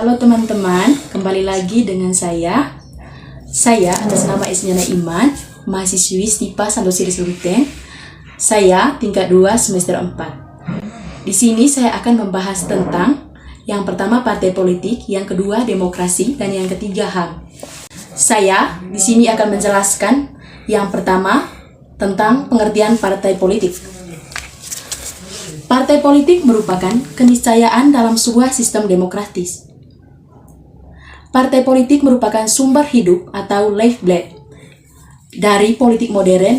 Halo teman-teman, kembali lagi dengan saya. Saya atas nama Isniana Iman, mahasiswi STIPA Sandosiri Sulteng. Saya tingkat 2 semester 4. Di sini saya akan membahas tentang yang pertama partai politik, yang kedua demokrasi, dan yang ketiga HAM. Saya di sini akan menjelaskan yang pertama tentang pengertian partai politik. Partai politik merupakan keniscayaan dalam sebuah sistem demokratis. Partai politik merupakan sumber hidup atau lifeblood dari politik modern.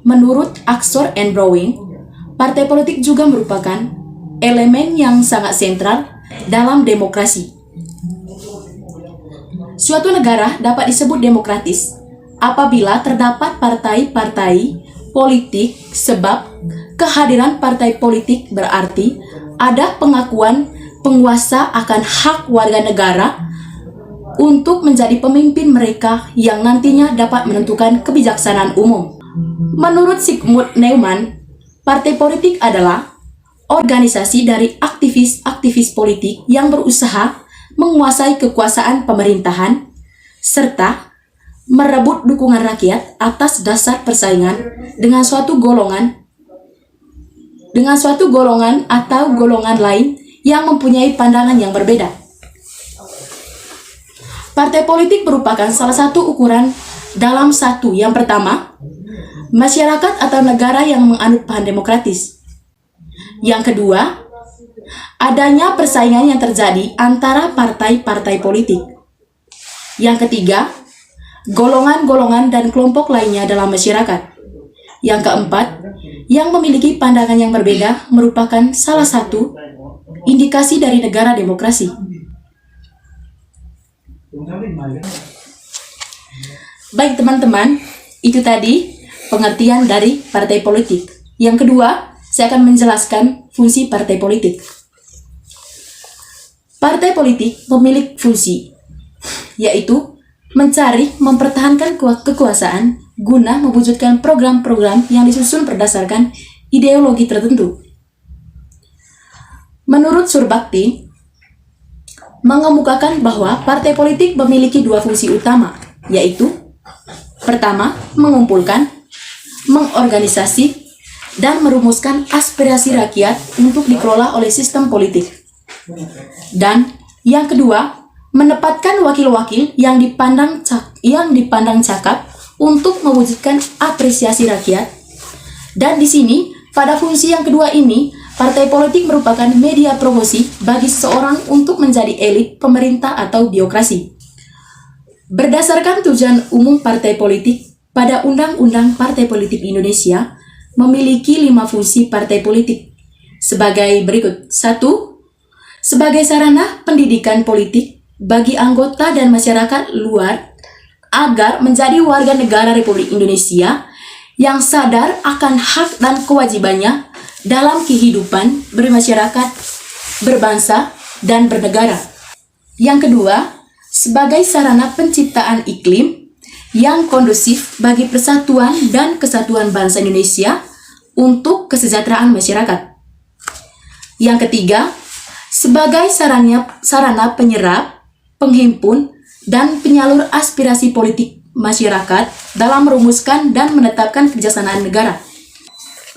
Menurut Oxford and Browning, partai politik juga merupakan elemen yang sangat sentral dalam demokrasi. Suatu negara dapat disebut demokratis apabila terdapat partai-partai politik, sebab kehadiran partai politik berarti ada pengakuan penguasa akan hak warga negara untuk menjadi pemimpin mereka yang nantinya dapat menentukan kebijaksanaan umum. Menurut Zygmunt Neumann, partai politik adalah organisasi dari aktivis-aktivis politik yang berusaha menguasai kekuasaan pemerintahan serta merebut dukungan rakyat atas dasar persaingan dengan suatu golongan atau golongan lain yang mempunyai pandangan yang berbeda. Partai politik merupakan salah satu ukuran dalam satu. Yang pertama, masyarakat atau negara yang menganut paham demokratis. Yang kedua, adanya persaingan yang terjadi antara partai-partai politik. Yang ketiga, golongan-golongan dan kelompok lainnya dalam masyarakat. Yang keempat, yang memiliki pandangan yang berbeda merupakan salah satu indikasi dari negara demokrasi. Baik teman-teman, itu tadi pengertian dari partai politik. Yang kedua, saya akan menjelaskan fungsi partai politik. Partai politik memiliki fungsi, yaitu mencari, mempertahankan kekuasaan guna mewujudkan program-program yang disusun berdasarkan ideologi tertentu. Menurut Surbakti, mengemukakan bahwa partai politik memiliki dua fungsi utama, yaitu pertama, mengumpulkan, mengorganisasi, dan merumuskan aspirasi rakyat untuk dikelola oleh sistem politik. Dan yang kedua, menempatkan wakil-wakil yang dipandang cakap untuk mewujudkan apresiasi rakyat. Dan di sini, pada fungsi yang kedua ini, partai politik merupakan media promosi bagi seseorang untuk menjadi elit pemerintah atau birokrasi. Berdasarkan tujuan umum partai politik pada Undang-Undang Partai Politik Indonesia, memiliki 5 fungsi partai politik sebagai berikut. 1. Sebagai sarana pendidikan politik bagi anggota dan masyarakat luar agar menjadi warga negara Republik Indonesia yang sadar akan hak dan kewajibannya dalam kehidupan bermasyarakat, berbangsa, dan bernegara. Yang kedua, sebagai sarana penciptaan iklim yang kondusif bagi persatuan dan kesatuan bangsa Indonesia untuk kesejahteraan masyarakat. Yang ketiga, sebagai sarana penyerap, penghimpun, dan penyalur aspirasi politik masyarakat dalam merumuskan dan menetapkan kebijaksanaan negara.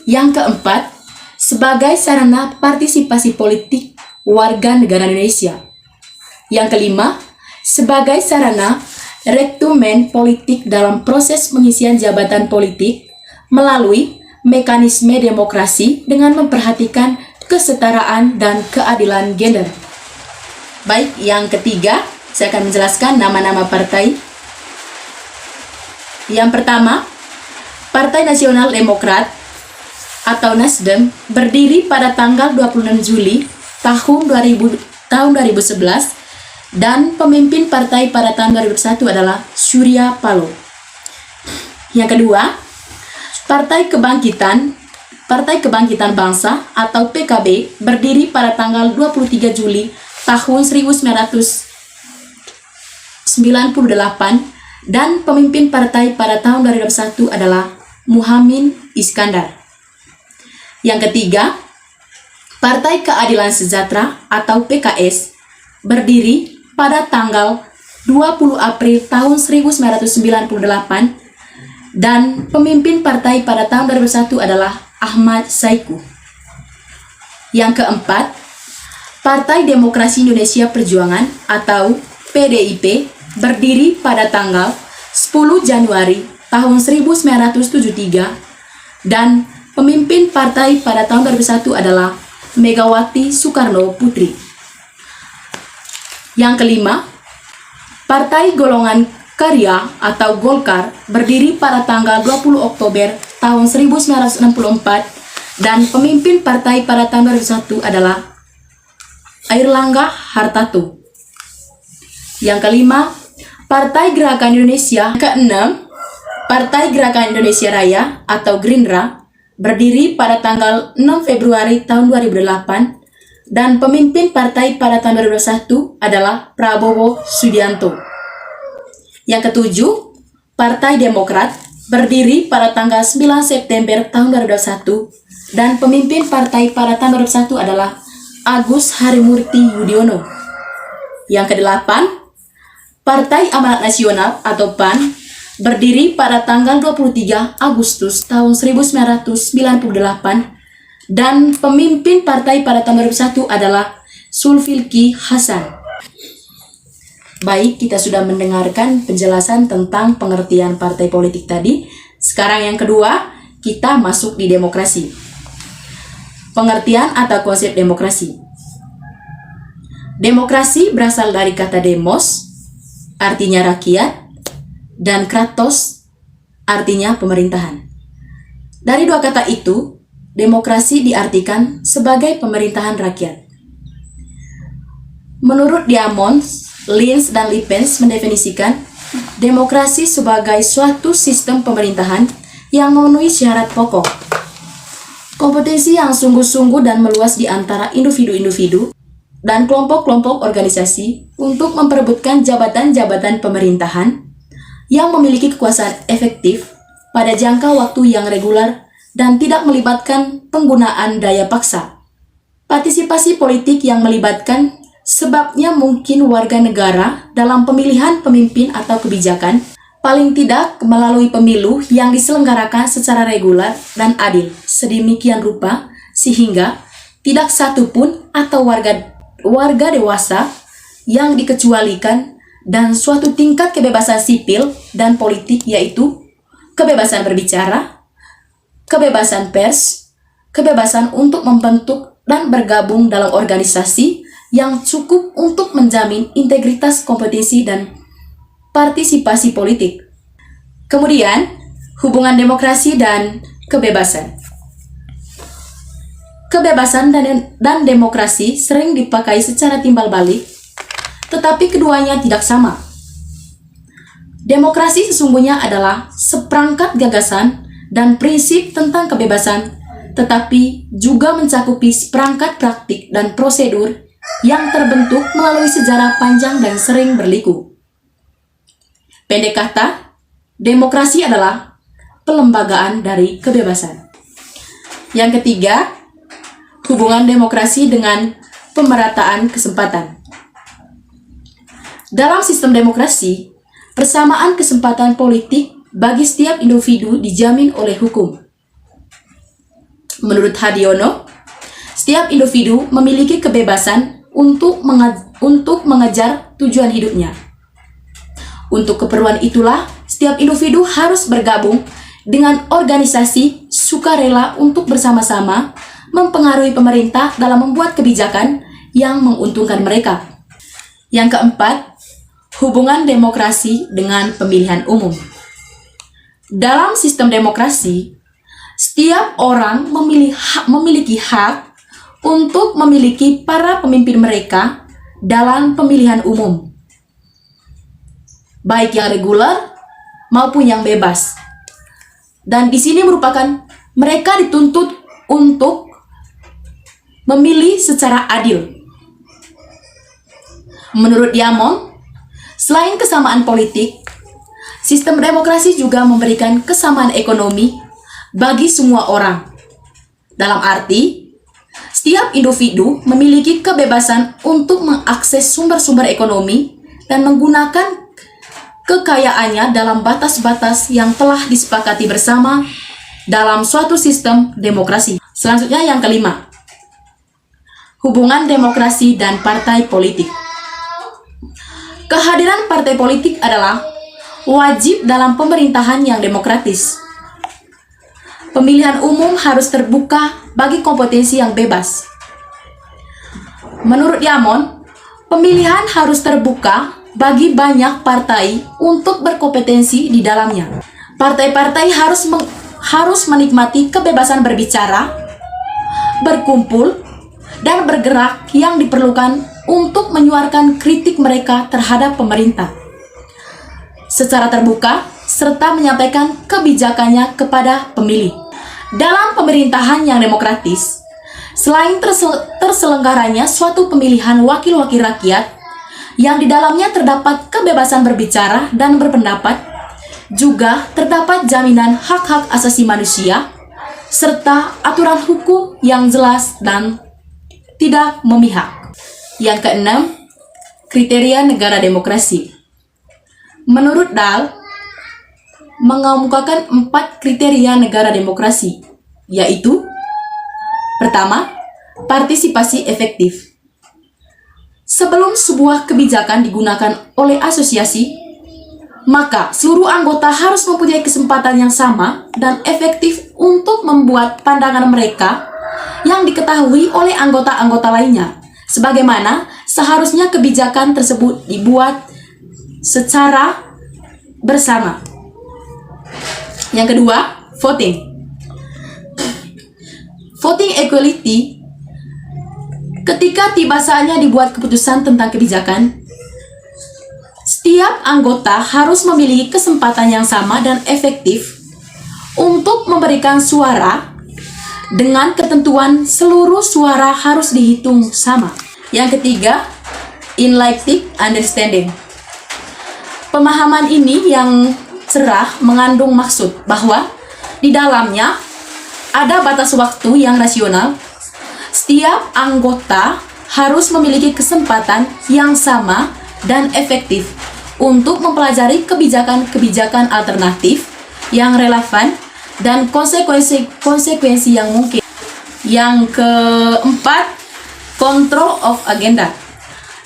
Yang keempat, sebagai sarana partisipasi politik warga negara Indonesia. Yang kelima, sebagai sarana rekrumen politik dalam proses pengisian jabatan politik melalui mekanisme demokrasi dengan memperhatikan kesetaraan dan keadilan gender. Baik, yang ketiga, saya akan menjelaskan nama-nama partai. Yang pertama, Partai Nasional Demokrat atau Nasdem berdiri pada tanggal 26 Juli tahun 2011 dan pemimpin partai pada tahun 2001 adalah Surya Paloh. Yang kedua, Partai Kebangkitan Bangsa atau PKB berdiri pada tanggal 23 Juli tahun 1998 dan pemimpin partai pada tahun 2001 adalah Muhammad Iskandar. Yang ketiga, Partai Keadilan Sejahtera atau PKS berdiri pada tanggal 20 April tahun 1998 dan pemimpin partai pada tahun 2001 adalah Ahmad Saiku. Yang keempat, Partai Demokrasi Indonesia Perjuangan atau PDIP berdiri pada tanggal 10 Januari tahun 1973 dan pemimpin partai pada tahun 2001 adalah Megawati Soekarno Putri. Yang kelima, Partai Golongan Karya atau Golkar berdiri pada tanggal 20 Oktober tahun 1964 dan pemimpin partai pada tahun 2001 adalah Airlangga Hartarto. Yang kelima, Partai Gerakan Indonesia. Keenam, Partai Gerakan Indonesia Raya atau Gerindra berdiri pada tanggal 6 Februari tahun 2008 dan pemimpin partai pada tahun 2001 adalah Prabowo Subianto. Yang ketujuh, Partai Demokrat berdiri pada tanggal 9 September tahun 2021 dan pemimpin partai pada tahun 2001 adalah Agus Harimurti Yudhoyono. Yang kedelapan, Partai Amanat Nasional atau PAN berdiri pada tanggal 23 Agustus tahun 1998 dan pemimpin partai pada tahun 2001 adalah Zulkifli Hasan. Baik, kita sudah mendengarkan penjelasan tentang pengertian partai politik tadi. Sekarang yang kedua, kita masuk di demokrasi. Pengertian atau konsep demokrasi. Demokrasi berasal dari kata demos, artinya rakyat, dan kratos, artinya pemerintahan. Dari dua kata itu, demokrasi diartikan sebagai pemerintahan rakyat. Menurut Diamond, Lins dan Lippens mendefinisikan demokrasi sebagai suatu sistem pemerintahan yang memenuhi syarat pokok. Kompetensi yang sungguh-sungguh dan meluas di antara individu-individu dan kelompok-kelompok organisasi untuk memperebutkan jabatan-jabatan pemerintahan yang memiliki kekuasaan efektif pada jangka waktu yang reguler dan tidak melibatkan penggunaan daya paksa. Partisipasi politik yang melibatkan sebabnya mungkin warga negara dalam pemilihan pemimpin atau kebijakan, paling tidak melalui pemilu yang diselenggarakan secara reguler dan adil, sedemikian rupa sehingga tidak satu pun atau warga dewasa yang dikecualikan dan suatu tingkat kebebasan sipil dan politik yaitu kebebasan berbicara, kebebasan pers, kebebasan untuk membentuk dan bergabung dalam organisasi yang cukup untuk menjamin integritas kompetisi dan partisipasi politik. Kemudian, hubungan demokrasi dan kebebasan. Kebebasan dan demokrasi sering dipakai secara timbal balik, tetapi keduanya tidak sama. Demokrasi sesungguhnya adalah seperangkat gagasan dan prinsip tentang kebebasan, tetapi juga mencakupi seperangkat praktik dan prosedur yang terbentuk melalui sejarah panjang dan sering berliku. Pendek kata, demokrasi adalah pelembagaan dari kebebasan. Yang ketiga, hubungan demokrasi dengan pemerataan kesempatan. Dalam sistem demokrasi, persamaan kesempatan politik bagi setiap individu dijamin oleh hukum. Menurut Hadiono, setiap individu memiliki kebebasan untuk mengejar tujuan hidupnya. Untuk keperluan itulah, setiap individu harus bergabung dengan organisasi sukarela untuk bersama-sama mempengaruhi pemerintah dalam membuat kebijakan yang menguntungkan mereka. Yang keempat, hubungan demokrasi dengan pemilihan umum. Dalam sistem demokrasi, setiap orang memiliki hak untuk memiliki para pemimpin mereka dalam pemilihan umum, baik yang reguler maupun yang bebas. Dan di sini merupakan mereka dituntut untuk memilih secara adil. Menurut Diamond, selain kesamaan politik, sistem demokrasi juga memberikan kesamaan ekonomi bagi semua orang. Dalam arti, Setiap individu memiliki kebebasan untuk mengakses sumber-sumber ekonomi dan menggunakan kekayaannya dalam batas-batas yang telah disepakati bersama dalam suatu sistem demokrasi. Selanjutnya yang kelima, hubungan demokrasi dan partai politik. Kehadiran partai politik adalah wajib dalam pemerintahan yang demokratis. Pemilihan umum harus terbuka bagi kompetensi yang bebas. Menurut Yamon, pemilihan harus terbuka bagi banyak partai untuk berkompetensi di dalamnya. Partai-partai harus menikmati kebebasan berbicara, berkumpul, dan bergerak yang diperlukan untuk menyuarakan kritik mereka terhadap pemerintah secara terbuka serta menyampaikan kebijakannya kepada pemilih. Dalam pemerintahan yang demokratis, selain terselenggaranya suatu pemilihan wakil-wakil rakyat yang di dalamnya terdapat kebebasan berbicara dan berpendapat, juga terdapat jaminan hak-hak asasi manusia serta aturan hukum yang jelas dan tidak memihak. Yang keenam, kriteria negara demokrasi. Menurut Dahl, mengemukakan 4 kriteria negara demokrasi, yaitu: pertama, partisipasi efektif. Sebelum sebuah kebijakan digunakan oleh asosiasi, maka seluruh anggota harus mempunyai kesempatan yang sama dan efektif untuk membuat pandangan mereka yang diketahui oleh anggota-anggota lainnya, sebagaimana seharusnya kebijakan tersebut dibuat secara bersama. Yang kedua, voting. Voting equality. Ketika tiba saatnya dibuat keputusan tentang kebijakan, setiap anggota harus memiliki kesempatan yang sama dan efektif untuk memberikan suara, dengan ketentuan seluruh suara harus dihitung sama. Yang ketiga, enlightened understanding. Pemahaman ini yang cerah mengandung maksud bahwa di dalamnya ada batas waktu yang rasional. Setiap anggota harus memiliki kesempatan yang sama dan efektif untuk mempelajari kebijakan-kebijakan alternatif yang relevan dan konsekuensi yang mungkin. Yang keempat, control of agenda.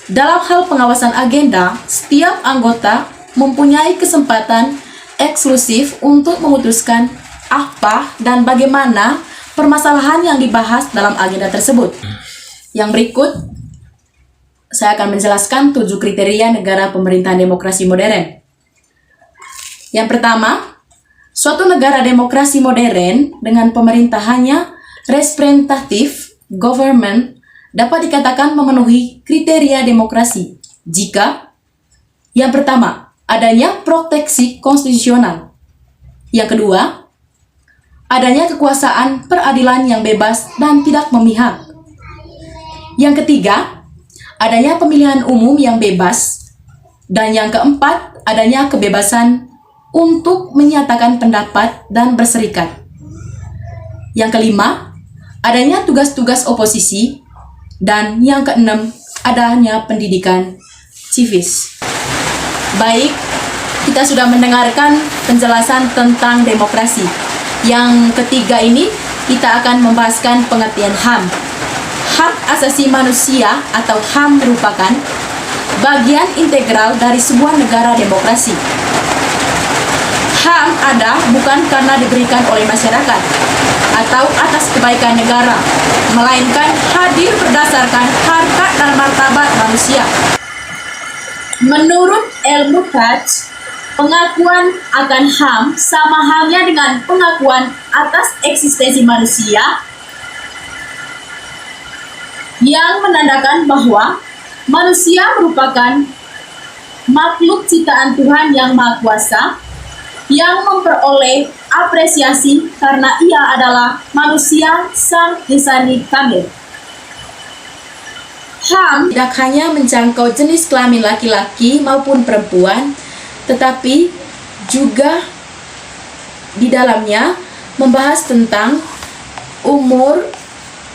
Dalam hal pengawasan agenda, setiap anggota mempunyai kesempatan eksklusif untuk memutuskan apa dan bagaimana permasalahan yang dibahas dalam agenda tersebut. Yang berikut, saya akan menjelaskan 7 kriteria negara pemerintahan demokrasi modern. Yang pertama, suatu negara demokrasi modern dengan pemerintahannya representative government dapat dikatakan memenuhi kriteria demokrasi jika: yang pertama, adanya proteksi konstitusional. Yang kedua, adanya kekuasaan peradilan yang bebas dan tidak memihak. Yang ketiga, adanya pemilihan umum yang bebas. Dan yang keempat, adanya kebebasan untuk menyatakan pendapat dan berserikat. Yang kelima, adanya tugas-tugas oposisi. Dan yang keenam, adanya pendidikan civis. Baik, kita sudah mendengarkan penjelasan tentang demokrasi. Yang ketiga ini, kita akan membahaskan pengertian HAM. Hak asasi manusia atau HAM merupakan bagian integral dari sebuah negara demokrasi. HAM ada bukan karena diberikan oleh masyarakat atau atas kebaikan negara, melainkan hadir berdasarkan harkat dan martabat manusia. Menurut Elmukaj, pengakuan akan HAM sama halnya dengan pengakuan atas eksistensi manusia, yang menandakan bahwa manusia merupakan makhluk ciptaan Tuhan yang Maha Kuasa yang memperoleh apresiasi karena ia adalah manusia sang insani kamil. HAM tidak hanya menjangkau jenis kelamin laki-laki maupun perempuan, tetapi juga di dalamnya membahas tentang umur,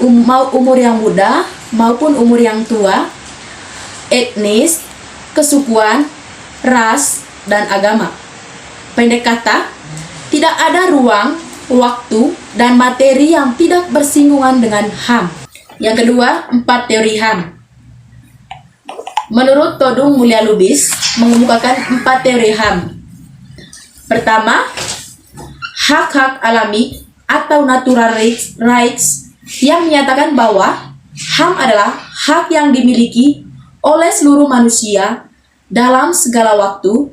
mau umur yang muda maupun umur yang tua, etnis, kesukuan, ras, dan agama. Pendek kata, tidak ada ruang, waktu, dan materi yang tidak bersinggungan dengan HAM. Yang kedua, 4 teori HAM. Menurut Todung Mulya Lubis, mengemukakan 4 teori HAM. Pertama, hak-hak alami atau natural rights yang menyatakan bahwa HAM adalah hak yang dimiliki oleh seluruh manusia dalam segala waktu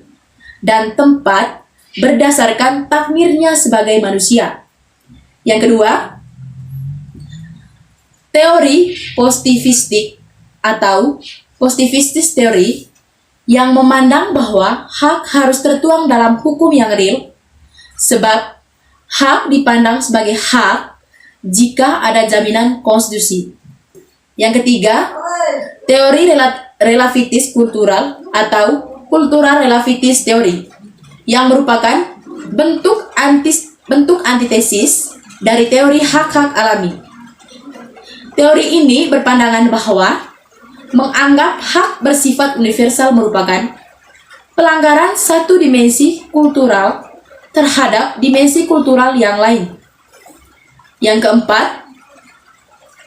dan tempat berdasarkan takdirnya sebagai manusia. Yang kedua, teori positivistik atau positivist teori yang memandang bahwa hak harus tertuang dalam hukum yang real, sebab hak dipandang sebagai hak jika ada jaminan konstitusi. Yang ketiga, teori relativitis kultural atau cultural relativitis teori yang merupakan bentuk antitesis dari teori hak-hak alami. Teori ini berpandangan bahwa menganggap hak bersifat universal merupakan pelanggaran satu dimensi kultural terhadap dimensi kultural yang lain. Yang keempat,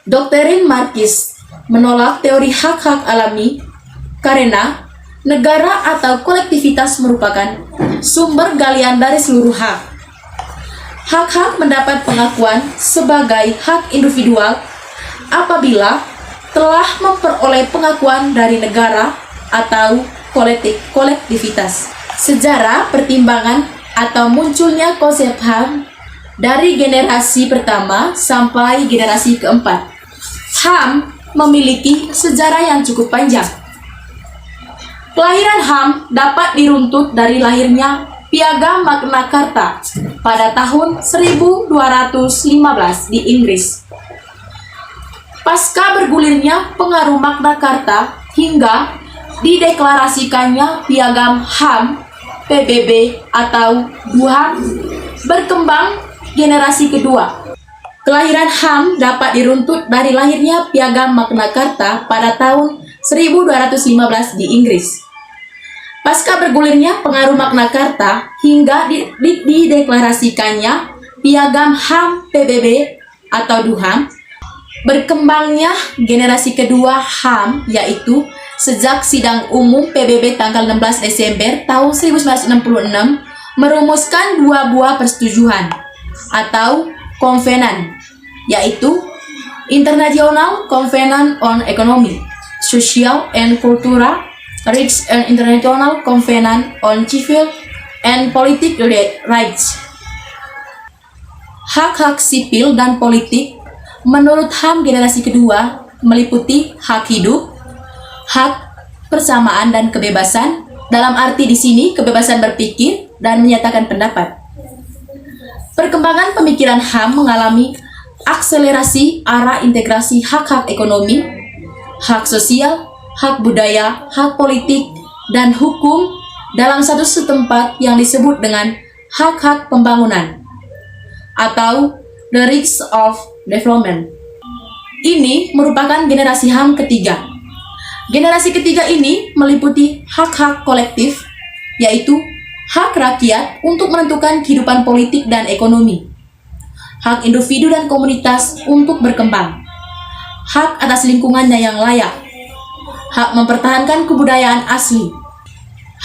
doktrin Marxis menolak teori hak-hak alami karena negara atau kolektivitas merupakan sumber galian dari seluruh hak. Hak-hak mendapat pengakuan sebagai hak individual apabila telah memperoleh pengakuan dari negara atau kolektivitas. Sejarah pertimbangan atau munculnya konsep HAM dari generasi pertama sampai generasi keempat. HAM memiliki sejarah yang cukup panjang. Kelahiran HAM dapat diruntut dari lahirnya Piagam Magna Carta pada tahun 1215 di Inggris. Pasca bergulirnya pengaruh Magna Carta hingga dideklarasikannya Piagam HAM, PBB atau DUHAM, berkembang generasi kedua. Kelahiran HAM dapat diruntut dari lahirnya Piagam Magna Carta pada tahun 1215 di Inggris. Pasca bergulirnya pengaruh Magna Carta hingga dideklarasikannya Piagam HAM, PBB atau DUHAM, berkembangnya generasi kedua HAM, yaitu sejak sidang umum PBB tanggal 16 Desember tahun 1966 merumuskan 2 buah persetujuan atau konvenan, yaitu International Covenant on Economy, Social and Cultural Rights and International Covenant on Civil and Political Rights. Hak-hak sipil dan politik menurut HAM generasi kedua meliputi hak hidup, hak persamaan dan kebebasan, dalam arti di sini kebebasan berpikir dan menyatakan pendapat. Perkembangan pemikiran HAM mengalami akselerasi arah integrasi hak-hak ekonomi, hak sosial, hak budaya, hak politik, dan hukum dalam satu tempat yang disebut dengan hak-hak pembangunan atau the rights of development. Ini merupakan generasi HAM ketiga. Generasi ketiga ini meliputi hak-hak kolektif, yaitu hak rakyat untuk menentukan kehidupan politik dan ekonomi, hak individu dan komunitas untuk berkembang, hak atas lingkungannya yang layak, hak mempertahankan kebudayaan asli,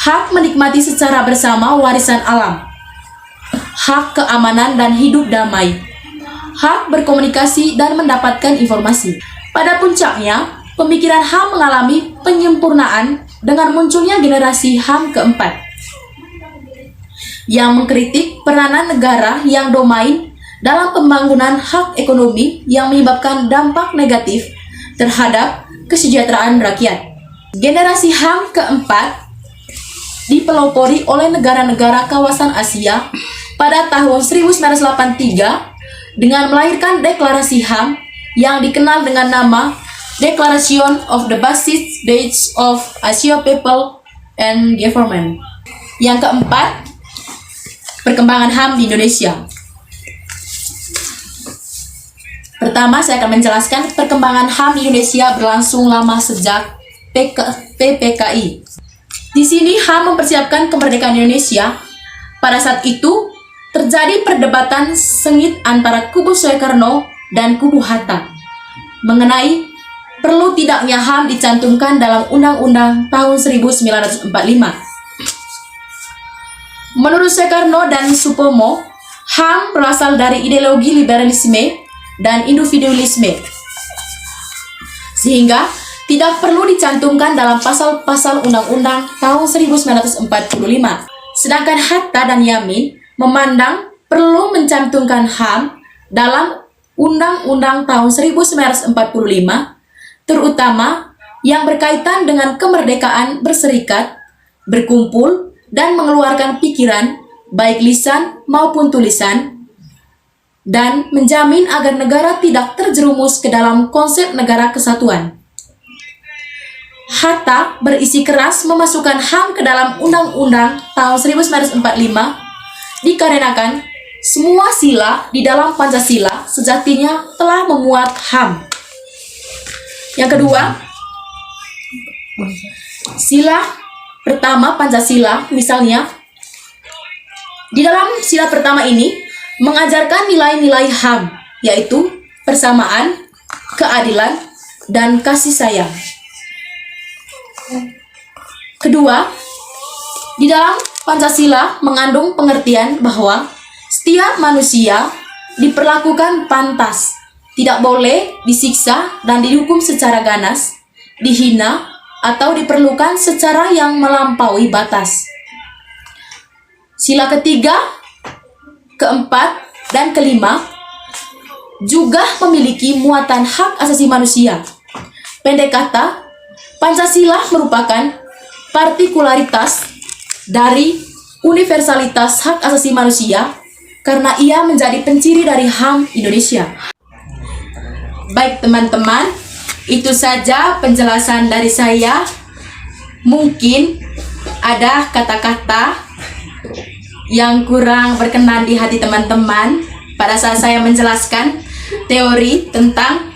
hak menikmati secara bersama warisan alam, hak keamanan dan hidup damai, hak berkomunikasi dan mendapatkan informasi. Pada puncaknya, pemikiran HAM mengalami penyempurnaan dengan munculnya generasi HAM keempat yang mengkritik peranan negara yang domain dalam pembangunan hak ekonomi yang menyebabkan dampak negatif terhadap kesejahteraan rakyat. Generasi HAM keempat dipelopori oleh negara-negara kawasan Asia pada tahun 1983 dengan melahirkan deklarasi HAM yang dikenal dengan nama Declaration of the Basic Rights of Asia People and Government. Yang keempat, perkembangan HAM di Indonesia. Pertama, saya akan menjelaskan perkembangan HAM di Indonesia berlangsung lama sejak PPKI. Di sini HAM mempersiapkan kemerdekaan Indonesia. Pada saat itu, terjadi perdebatan sengit antara kubu Soekarno dan kubu Hatta mengenai perlu tidaknya HAM dicantumkan dalam Undang-Undang tahun 1945. Menurut Soekarno dan Supomo, HAM berasal dari ideologi liberalisme dan individualisme, sehingga tidak perlu dicantumkan dalam pasal-pasal Undang-Undang tahun 1945. Sedangkan Hatta dan Yamin memandang perlu mencantumkan HAM dalam Undang-Undang tahun 1945, terutama yang berkaitan dengan kemerdekaan berserikat, berkumpul, dan mengeluarkan pikiran, baik lisan maupun tulisan, dan menjamin agar negara tidak terjerumus ke dalam konsep negara kesatuan. Hatta berisi keras memasukkan HAM ke dalam Undang-Undang tahun 1945 dikarenakan semua sila di dalam Pancasila sejatinya telah memuat HAM. Yang kedua, sila pertama Pancasila, misalnya, di dalam sila pertama ini mengajarkan nilai-nilai HAM, yaitu persamaan, keadilan, dan kasih sayang. Kedua, di dalam Pancasila mengandung pengertian bahwa setiap manusia diperlakukan pantas, tidak boleh disiksa dan dihukum secara ganas, dihina, atau diperlukan secara yang melampaui batas. Sila ketiga, keempat, dan kelima juga memiliki muatan hak asasi manusia. Pendek kata, Pancasila merupakan partikularitas dari universalitas hak asasi manusia karena ia menjadi penciri dari HAM Indonesia. Baik teman-teman, itu saja penjelasan dari saya. Mungkin ada kata-kata yang kurang berkenan di hati teman-teman pada saat saya menjelaskan teori tentang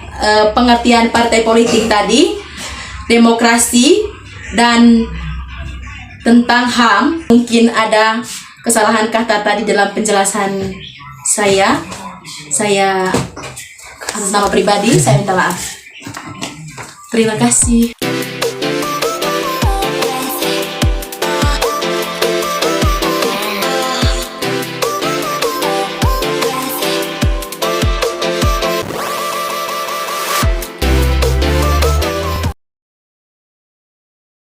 pengertian partai politik tadi, demokrasi, dan tentang HAM. Mungkin ada kesalahan kata tadi dalam penjelasan saya. Saya atas nama pribadi saya minta maaf. Terima kasih.